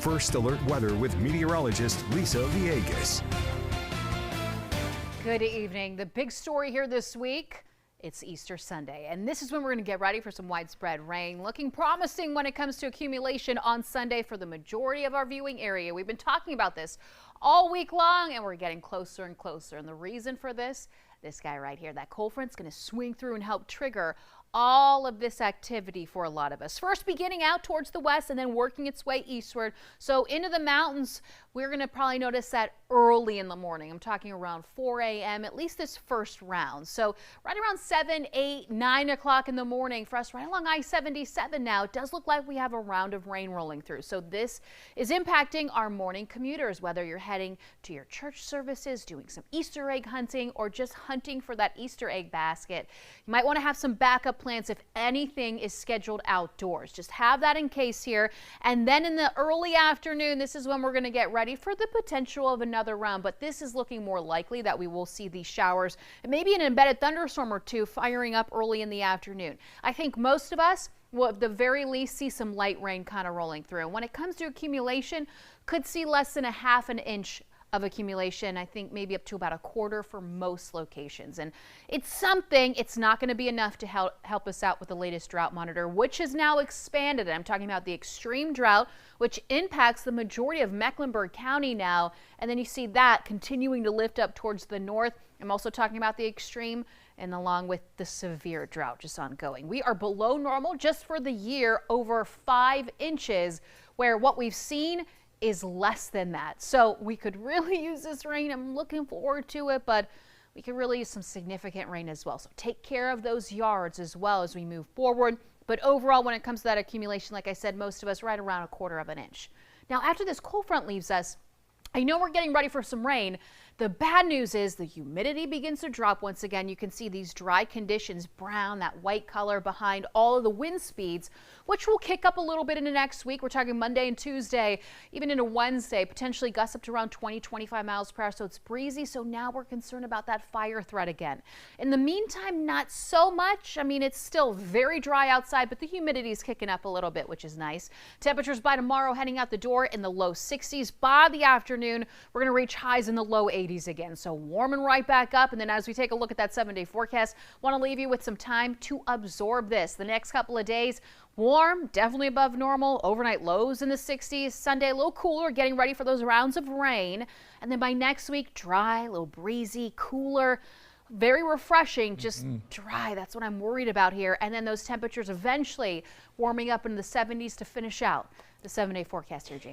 First Alert Weather with meteorologist Lisa Villegas. Good evening. The big story here this week, it's Easter Sunday, and this is when we're going to get ready for some widespread rain. Looking promising when it comes to accumulation on Sunday for the majority of our viewing area. We've been talking about this all week long, and we're getting closer and closer. And the reason for this guy right here, that cold front's going to swing through and help trigger all of this activity for a lot of us. First beginning out towards the west and then working its way eastward. So into the mountains, we're going to probably notice that early in the morning. I'm talking around 4 a.m., at least this first round. So right around 7, 8, 9 o'clock in the morning for us right along I-77 now, it does look like we have a round of rain rolling through. So this is impacting our morning commuters, whether you're heading to your church services, doing some Easter egg hunting, or just hunting for that Easter egg basket. You might want to have some backup plans if anything is scheduled outdoors. Just have that in case here. And then in the early afternoon, this is when we're going to get ready for the potential of another round, but this is looking more likely that we will see these showers and maybe an embedded thunderstorm or two firing up early in the afternoon. I think most of us will at the very least see some light rain kind of rolling through. When it comes to accumulation, could see less than a half an inch of accumulation. I think maybe up to about a quarter for most locations. And it's something. It's not going to be enough to help us out with the latest drought monitor, which has now expanded. I'm talking about the extreme drought, which impacts the majority of Mecklenburg County now. And then you see that continuing to lift up towards the north. I'm also talking about the extreme and along with the severe drought just ongoing. We are below normal just for the year, over 5 inches, where what we've seen is less than that. So we could really use this rain. I'm looking forward to it, but we could really use some significant rain as well. So take care of those yards as well as we move forward. But overall, when it comes to that accumulation, like I said, most of us right around a quarter of an inch. Now, after this cold front leaves us, I know we're getting ready for some rain. The bad news is the humidity begins to drop once again. You can see these dry conditions, brown, that white color behind all of the wind speeds, which will kick up a little bit into next week. We're talking Monday and Tuesday, even into Wednesday, potentially gusts up to around 20, 25 miles per hour. So it's breezy. So now we're concerned about that fire threat again. In the meantime, not so much. I mean, it's still very dry outside, but the humidity is kicking up a little bit, which is nice. Temperatures by tomorrow heading out the door in the low 60s. By the afternoon, we're going to reach highs in the low 80s again. So warming right back up. And then as we take a look at that 7-day forecast, want to leave you with some time to absorb this. The next couple of days, warm, definitely above normal. Overnight lows in the 60s. Sunday, a little cooler, getting ready for those rounds of rain. And then by next week, dry, a little breezy, cooler, very refreshing, just dry. That's what I'm worried about here. And then those temperatures eventually warming up into the 70s to finish out the 7-day forecast here, James.